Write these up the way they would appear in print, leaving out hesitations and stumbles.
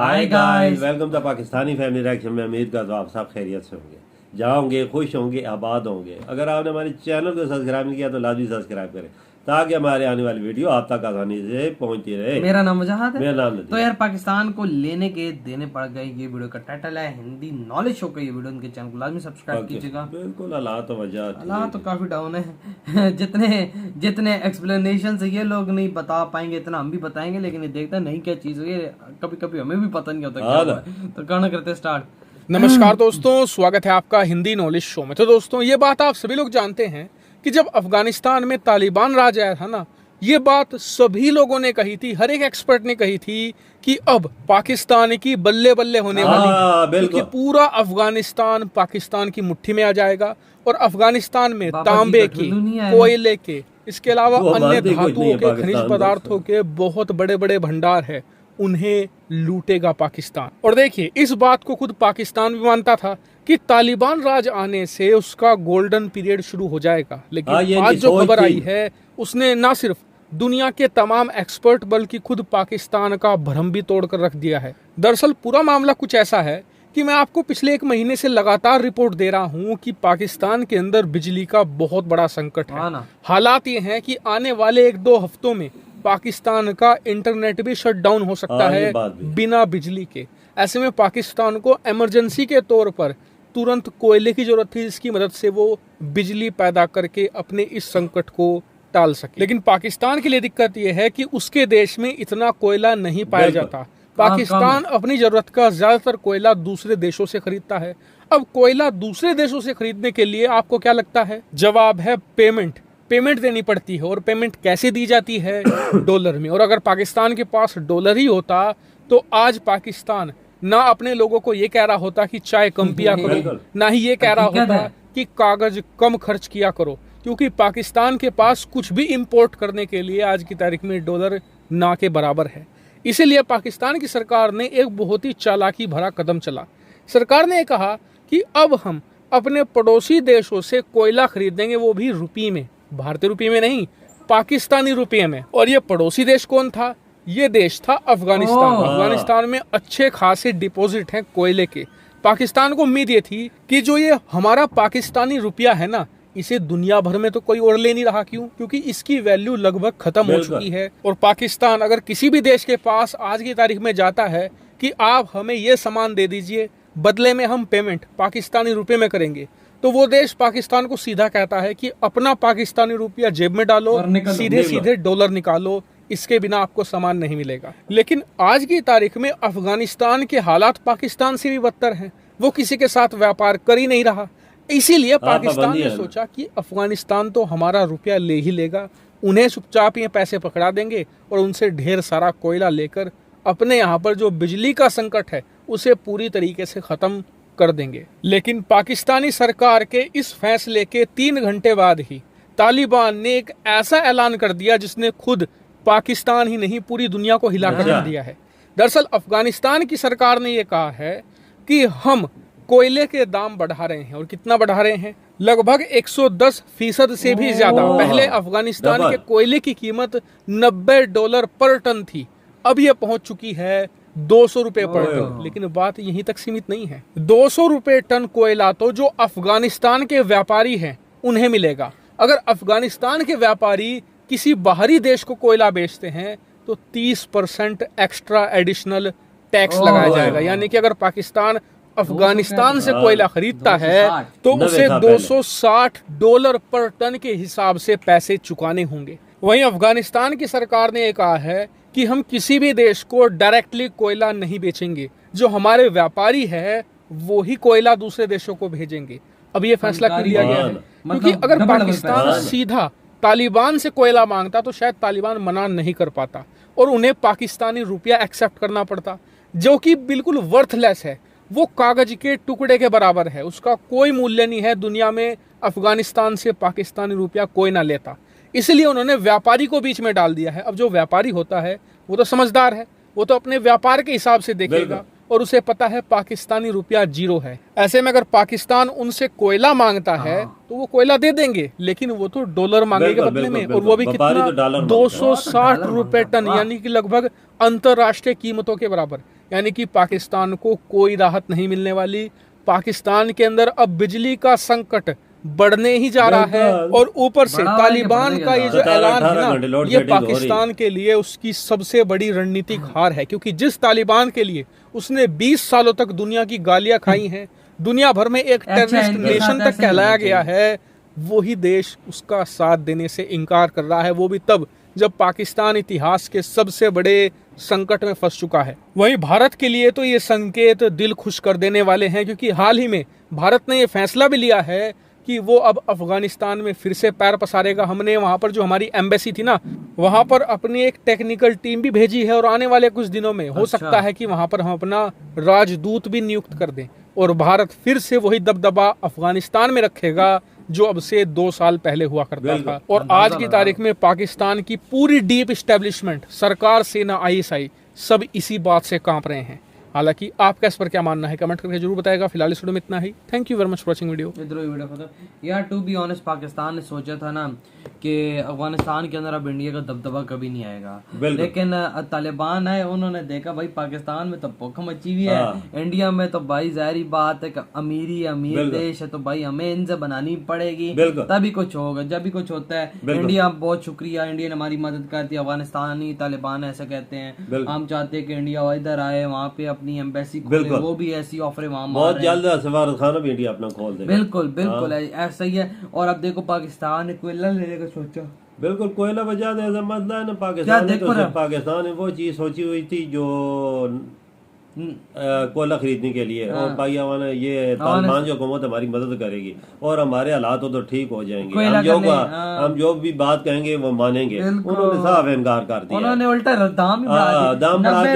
Hi guys, welcome to Pakistani family reaction में। उम्मीद करता हूँ आप सब खैरियत से होंगे, जाओगे, खुश होंगे, आबाद होंगे। अगर आपने हमारे चैनल को सब्सक्राइब नहीं किया तो लाजमी सब्सक्राइब करें ताकि हमारे आने वाली वीडियो आप तक आसानी से पहुंचती रहे। मेरा नाम मुजाहिद है। मेरा नाम तो यार पाकिस्तान को लेने के देने पड़ गए। ये वीडियो का टाइटल है हिंदी नॉलेज शो का। ये वीडियो उनके चैनल को लाजमी सब्सक्राइब कीजिएगा। बिल्कुल, अल्लाह तो वजह अल्लाह तो काफी डाउन है। जितने एक्सप्लेनेशन से ये लोग नहीं बता पाएंगे इतना हम भी बताएंगे, लेकिन ये देखते हैं नहीं क्या चीज है। कभी कभी हमें भी पता नहीं होता क्या हुआ है। तो करना करते स्टार्ट। नमस्कार दोस्तों, स्वागत है आपका हिंदी नॉलेज शो में। तो दोस्तों, ये बात आप सभी लोग जानते हैं कि जब अफगानिस्तान में तालिबान राज आया था ना, ये बात सभी लोगों ने कही थी, हर एक एक्सपर्ट ने कही थी कि अब पाकिस्तान की बल्ले बल्ले होने वाली है, क्योंकि पूरा अफगानिस्तान पाकिस्तान की मुट्ठी में आ जाएगा और अफगानिस्तान में तांबे की, कोयले के, इसके अलावा अन्य धातुओं के, खनिज पदार्थों के बहुत बड़े बड़े भंडार है, उन्हें लूटेगा पाकिस्तान। और देखिए, इस बात को खुद पाकिस्तान भी मानता था कि तालिबान राज आने से उसका गोल्डन पीरियड शुरू हो जाएगा। लेकिन आज जो खबर आई है उसने ना सिर्फ दुनिया के तमाम एक्सपर्ट बल्कि खुद पाकिस्तान का भ्रम भी तोड़कर रख दिया है। दरअसल पूरा मामला कुछ ऐसा है कि मैं आपको पिछले एक महीने से लगातार रिपोर्ट दे रहा हूं कि पाकिस्तान के अंदर बिजली का बहुत बड़ा संकट है। हालात ये हैं कि आने वाले 1-2 हफ्तों में पाकिस्तान का इंटरनेट भी शट डाउन हो सकता है बिना बिजली के। ऐसे में पाकिस्तान को इमरजेंसी के तौर पर तुरंत कोयले की जरूरत थी, जिसकी मदद से वो बिजली पैदा करके अपने इस संकट को टाल सके। लेकिन पाकिस्तान के लिए दिक्कत यह है कि उसके देश में इतना कोयला नहीं पाया जाता। पाकिस्तान अपनी जरूरत का ज्यादातर कोयला दूसरे देशों से खरीदता है। अब कोयला दूसरे देशों से खरीदने के लिए आपको क्या लगता है? जवाब है पेमेंट देनी पड़ती है। और पेमेंट कैसे दी जाती है? डॉलर में। और अगर पाकिस्तान के पास डॉलर ही होता तो आज पाकिस्तान ना अपने लोगों को ये कह रहा होता कि चाय कम पिया करो, ना ही ये कह रहा होता कि कागज कम खर्च किया करो, क्योंकि पाकिस्तान के पास कुछ भी इंपोर्ट करने के लिए आज की तारीख में डॉलर ना के बराबर है। इसीलिए पाकिस्तान की सरकार ने एक बहुत ही चालाकी भरा कदम चला। सरकार ने कहा कि अब हम अपने पड़ोसी देशों से कोयला खरीदेंगे, वो भी रुपये में, भारतीय रुपये में नहीं, पाकिस्तानी रुपये में। और ये पड़ोसी देश कौन था? ये देश था अफगानिस्तान। अफगानिस्तान में अच्छे खासे डिपॉजिट हैं कोयले के। पाकिस्तान को उम्मीद ये थी कि जो ये हमारा पाकिस्तानी रुपया है ना, इसे दुनिया भर में तो कोई और ले नहीं रहा। क्यों? क्योंकि इसकी वैल्यू लगभग खत्म हो चुकी है। और पाकिस्तान अगर किसी भी देश के पास आज की तारीख में जाता है कि आप हमें ये सामान दे दीजिए, बदले में हम पेमेंट पाकिस्तानी रुपये में करेंगे, तो वो देश पाकिस्तान को सीधा कहता है कि अपना पाकिस्तानी रुपया जेब में डालो, सीधे सीधे डॉलर निकालो, इसके बिना आपको सामान नहीं मिलेगा। लेकिन आज की तारीख में अफगानिस्तान के हालात पाकिस्तान से भी बदतर हैं। वो किसी के साथ व्यापार कर ही नहीं रहा। इसीलिए पाकिस्तान ने सोचा कि अफगानिस्तान तो हमारा रुपया ले ही लेगा, उन्हें चुपचाप ये पैसे पकड़ा देंगे और उनसे ढेर सारा कोयला लेकर अपने यहाँ पर जो बिजली का संकट है उसे पूरी तरीके से खत्म कर देंगे। लेकिन पाकिस्तानी सरकार के इस फैसले के 3 घंटे बाद ही तालिबान ने एक ऐसा ऐलान कर दिया जिसने खुद पाकिस्तान ही नहीं पूरी दुनिया को हिला कर दिया है। दरअसल अफगानिस्तान की सरकार ने यह कहा है कि हम कोयले के दाम बढ़ा रहे हैं। और कितना बढ़ा रहे हैं? लगभग 110% से भी ज्यादा। पहले अफगानिस्तान के कोयले की कीमत $90 पर टन थी, अब यह पहुंच चुकी है 200 रुपए पर टन। लेकिन बात यहीं तक सीमित नहीं है। 200 रुपए टन कोयला तो जो अफगानिस्तान के व्यापारी हैं उन्हें मिलेगा। अगर अफगानिस्तान के व्यापारी किसी बाहरी देश को कोयला बेचते हैं तो 30% एक्स्ट्रा एडिशनल टैक्स लगाया जाएगा। यानी कि अगर पाकिस्तान अफगानिस्तान से कोयला खरीदता है तो उसे $260 पर टन के हिसाब से पैसे चुकाने होंगे। वहीं अफगानिस्तान की सरकार ने कहा है कि हम किसी भी देश को डायरेक्टली कोयला नहीं बेचेंगे, जो हमारे व्यापारी है वो ही कोयला दूसरे देशों को भेजेंगे। अब ये फैसला कर लिया गया है, क्योंकि अगर पाकिस्तान सीधा तालिबान से कोयला मांगता तो शायद तालिबान मना नहीं कर पाता और उन्हें पाकिस्तानी रुपया एक्सेप्ट करना पड़ता, जो कि बिल्कुल वर्थलेस है। वो कागज के टुकड़े के बराबर है, उसका कोई मूल्य नहीं है दुनिया में। अफगानिस्तान से पाकिस्तानी रुपया कोई ना लेता, इसलिए उन्होंने व्यापारी को बीच में डाल दिया है। अब जो व्यापारी होता है वो तो समझदार है, वो तो अपने व्यापार के हिसाब से देखेगा और उसे पता है पाकिस्तानी रुपया 0 है। ऐसे में अगर पाकिस्तान उनसे कोयला मांगता है तो वो कोयला दे देंगे, लेकिन वो तो डॉलर मांगेंगे बदले में, और वो भी कितना? 260 रुपए टन, यानी कि लगभग अंतरराष्ट्रीय कीमतों के बराबर। यानी कि पाकिस्तान को कोई राहत नहीं मिलने वाली। पाकिस्तान के अंदर अब बिजली का संकट बढ़ने ही जा रहा है और ऊपर से बढ़ा तालिबान बढ़ेगा का ये जो 17-18 ऐलान है घंटे ना, लोड ये शेडिंग हो रही है। पाकिस्तान के लिए उसकी सबसे बड़ी रणनीतिक हार है, क्योंकि जिस तालिबान के लिए उसने 20 सालों तक दुनिया की गालियां खाई हैं, दुनिया भर में एक टेररिस्ट इनके नेशन साथ तक ऐसे कहलाया होना गया है, वही देश उसका साथ देने से इनकार कर रहा है, वो भी तब जब पाकिस्तान इतिहास के सबसे बड़े संकट में फंस चुका है। वहीं भारत के लिए तो ये संकेत दिल खुश कर देने वाले हैं, क्योंकि हाल ही में भारत ने ये फैसला भी लिया है कि वो अब अफगानिस्तान में फिर से पैर पसारेगा। हमने वहां पर जो हमारी एम्बेसी थी ना, वहां पर अपनी एक टेक्निकल टीम भी भेजी है और आने वाले कुछ दिनों में हो सकता है कि वहां पर हम अपना राजदूत भी नियुक्त कर दें और भारत फिर से वही दबदबा अफगानिस्तान में रखेगा जो अब से 2 साल पहले हुआ करता था। और आज की तारीख में पाकिस्तान की पूरी डीप इस्टेब्लिशमेंट, सरकार, सेना, ISI सब इसी बात से कांप रहे हैं। हालांकि आपका इस पर क्या मानना है कमेंट करके जरूर बताएगा। फिलहाल इस वीडियो में इतना ही। Thank you very much for watching video. इधर ही वीडियो खत्म यार। टू बी ऑनेस्ट, पाकिस्तान ने सोचा था ना कि अफगानिस्तान के अंदर अब इंडिया का दबदबा कभी नहीं आएगा, लेकिन तालिबान है, उन्होंने देखा भाई पाकिस्तान में तो भूख मची हुई है, इंडिया में तो भाई जाहिर बात है कि अमीर देश है, तो भाई हमें इनसे बनानी पड़ेगी तभी कुछ होगा। जब भी कुछ होता है इंडिया, बहुत शुक्रिया, इंडिया ने हमारी मदद करती है। अफगानिस्तानी तालिबान ऐसा कहते हैं, हम चाहते हैं कि इंडिया इधर आए, वहाँ पे अपनी एम्बेसी खोले, वो भी ऐसी ऑफर वहाँ बहुत जल्द सफारतखाना भी इंडिया अपना खोल देगा। बिल्कुल ऐसा ही है। और अब देखो पाकिस्तान ने कोयला लेने का सोचा, बिल्कुल कोयला बचा दे, ऐसा मसला है ना। पाकिस्तान ने तो सिर्फ पाकिस्तान ने वो चीज सोची हुई थी जो कोयला खरीदने के लिए, और पाकिस्तान ने ये तालिबान जो हुकूमत हमारी मदद करेगी और हमारे हालात तो ठीक हो जाएंगे। हम जो भी बात कहेंगे वो मानेंगे। उन्होंने साफ इनकार कर दिया, उन्होंने उल्टा दाम बढ़ा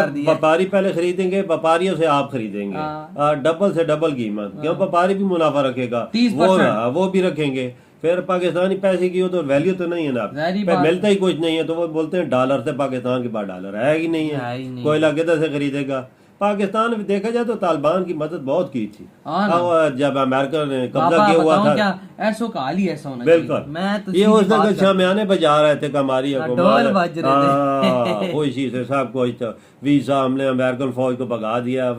दिया। व्यापारी पहले खरीदेंगे, व्यापारियों से आप खरीदेंगे डबल से डबल कीमत, क्यों? व्यापारी भी मुनाफा रखेगा, वो भी रखेंगे। फिर पाकिस्तानी पैसे की तो वैल्यू तो नहीं है ना, मिलता ही कुछ नहीं है, तो वो बोलते हैं डॉलर से, पाकिस्तान के पास डॉलर है ही नहीं है, कोयला किधर से खरीदेगा? पाकिस्तान में देखा जाए तो तालिबान की मदद बहुत की थी जब अमेरिका ने कब्जा किया हुआ था। ऐसो का हाल ही ऐसा होना बिल्कुल। मैं तो ये उस दिन शामियाने पे जा रहे थे हमारी खुशी से सब कुछ, वीजा हमने अमेरिकन फौज को भगा दिया,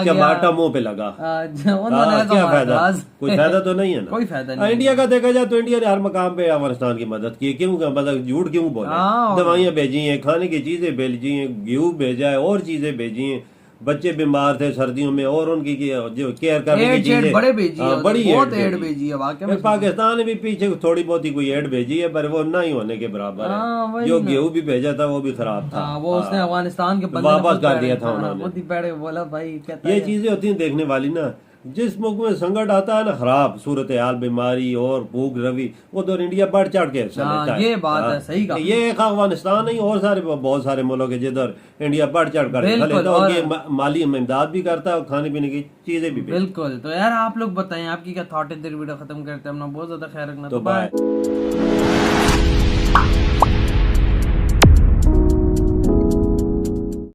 चमाटा मुंह पे लगा। क्या फायदा? कोई फायदा तो नहीं है ना, कोई फायदा नहीं। इंडिया का देखा जाए तो इंडिया ने हर मकाम पे अफगानिस्तान की मदद की। क्यों? मतलब झूठ क्यों बोले? दवाइयाँ भेजी हैं, खाने की चीजें भेजी हैं, गेहूं भेजा है और चीजें भेजी हैं। बच्चे बीमार थे सर्दियों में और उनकी जो केयर करने की चीजें बड़ी बहुत एड भेजी है वाकई में। पाकिस्तान ने भी पीछे थोड़ी बहुत ही कोई एड भेजी है, पर वो नहीं होने के बराबर है। जो गेहूं भी भेजा था वो भी खराब था, वो उसने अफगानिस्तान के वापस कर दिया था उन्होंने। बोला भाई ये चीजें होती हैं देखने वाली ना। जिस मुल्क में संकट आता है ना, खराब सूरत हाल, बीमारी और भूख रवि, वो तो इंडिया बढ़ चढ़ के हिस्सा लेता है। ये बात है, सही कहा। ये एक अफगानिस्तान नहीं, और सारे बहुत सारे मुल्क है जिधर इंडिया बढ़ चढ़ कर हिस्सा लेता है और ये माली इमदाद भी करता है और खाने पीने की चीजें भी। बिल्कुल। तो यार आप लोग बताएं आपकी क्या थॉट है। वीडियो खत्म करते हैं, अपना बहुत ज्यादा ख्याल रखना। तो बाय।